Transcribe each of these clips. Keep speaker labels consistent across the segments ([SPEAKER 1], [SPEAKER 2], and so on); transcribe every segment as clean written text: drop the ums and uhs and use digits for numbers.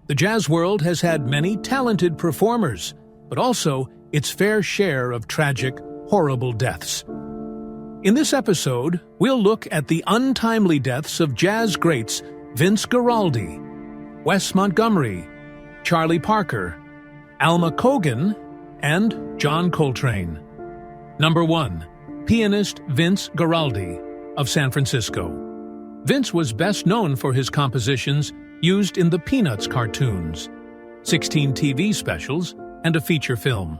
[SPEAKER 1] The jazz world has had many talented performers, but also its fair share of tragic, horrible deaths. In this episode, we'll look at the untimely deaths of jazz greats Vince Guaraldi, Wes Montgomery, Charlie Parker, Alma Cogan, and John Coltrane. Number 1. Pianist Vince Guaraldi of San Francisco. Vince was best known for his compositions used in the Peanuts cartoons, 16 TV specials, and a feature film.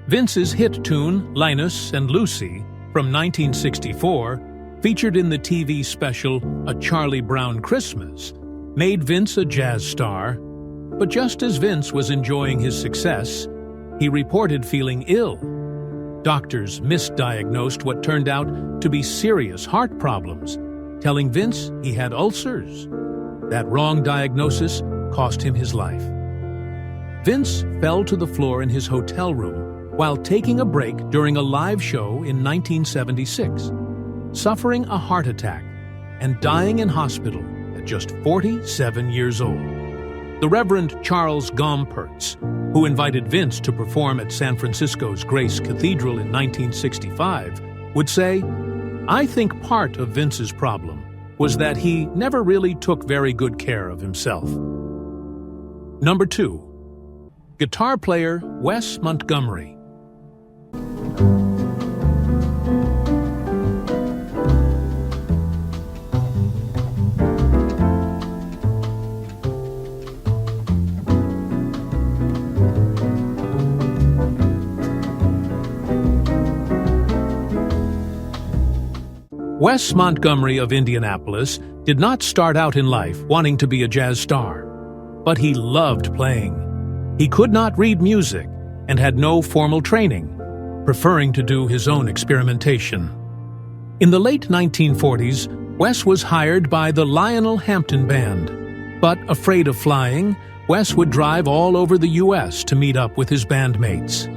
[SPEAKER 1] Vince's hit tune, Linus and Lucy, from 1964, featured in the TV special A Charlie Brown Christmas, made Vince a jazz star. But just as Vince was enjoying his success, he reported feeling ill. Doctors misdiagnosed what turned out to be serious heart problems, telling Vince he had ulcers. That wrong diagnosis cost him his life. Vince fell to the floor in his hotel room while taking a break during a live show in 1976, suffering a heart attack and dying in hospital at just 47 years old. The Reverend Charles Gompertz, who invited Vince to perform at San Francisco's Grace Cathedral in 1965, would say, "I think part of Vince's problem was that he never really took very good care of himself." Number 2. Guitar player Wes Montgomery. Wes Montgomery of Indianapolis did not start out in life wanting to be a jazz star, but he loved playing. He could not read music and had no formal training, preferring to do his own experimentation. In the late 1940s, Wes was hired by the Lionel Hampton Band, but afraid of flying, Wes would drive all over the U.S. to meet up with his bandmates.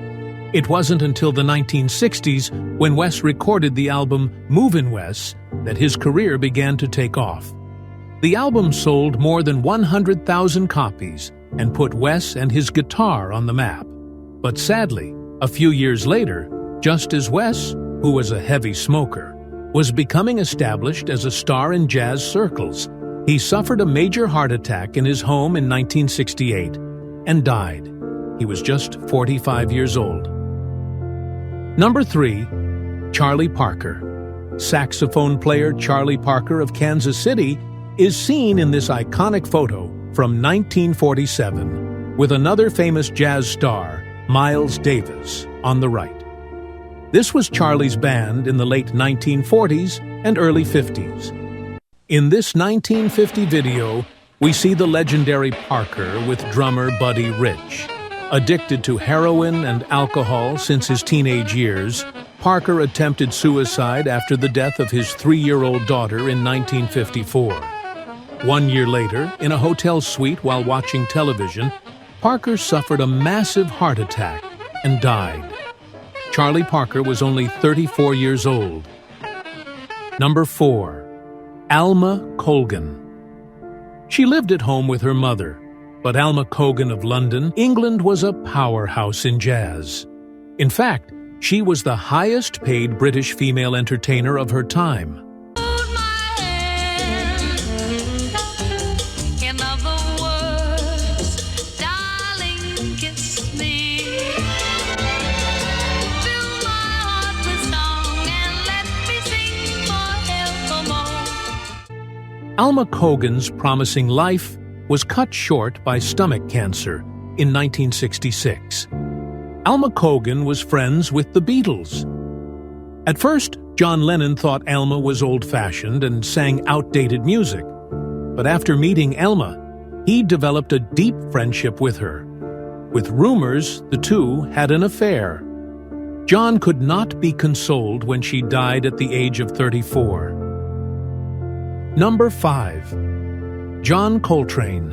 [SPEAKER 1] It wasn't until the 1960s, when Wes recorded the album Movin' Wes, that his career began to take off. The album sold more than 100,000 copies and put Wes and his guitar on the map. But sadly, a few years later, just as Wes, who was a heavy smoker, was becoming established as a star in jazz circles, he suffered a major heart attack in his home in 1968 and died. He was just 45 years old. Number 3. Charlie Parker. Saxophone player Charlie Parker of Kansas City is seen in this iconic photo from 1947 with another famous jazz star, Miles Davis, on the right. This was Charlie's band in the late 1940s and early 50s. In this 1950 video, we see the legendary Parker with drummer Buddy Rich. Addicted to heroin and alcohol since his teenage years, Parker attempted suicide after the death of his 3-year-old daughter in 1954. 1 year later, in a hotel suite while watching television, Parker suffered a massive heart attack and died. Charlie Parker was only 34 years old. Number 4. Alma Cogan. She lived at home with her mother, but Alma Cogan of London, England was a powerhouse in jazz. In fact, she was the highest-paid British female entertainer of her time. Alma Cogan's promising life was cut short by stomach cancer in 1966. Alma Cogan was friends with the Beatles. At first, John Lennon thought Alma was old-fashioned and sang outdated music. But after meeting Alma, he developed a deep friendship with her. With rumors, the two had an affair. John could not be consoled when she died at the age of 34. Number 5. John Coltrane.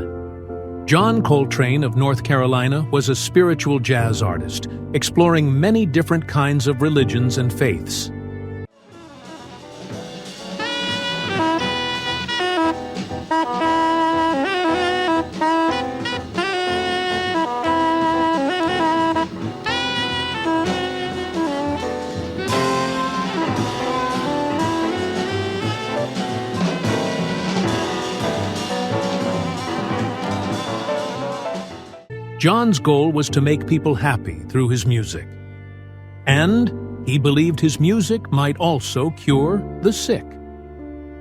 [SPEAKER 1] John Coltrane of North Carolina was a spiritual jazz artist, exploring many different kinds of religions and faiths. John's goal was to make people happy through his music. And he believed his music might also cure the sick.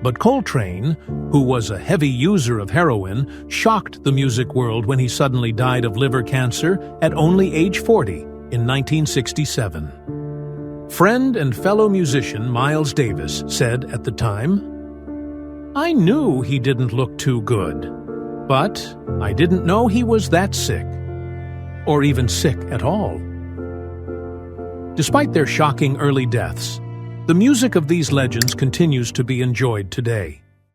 [SPEAKER 1] But Coltrane, who was a heavy user of heroin, shocked the music world when he suddenly died of liver cancer at only age 40 in 1967. Friend and fellow musician Miles Davis said at the time, "I knew he didn't look too good, but I didn't know he was that sick. Or even sick at all." Despite their shocking early deaths, the music of these legends continues to be enjoyed today.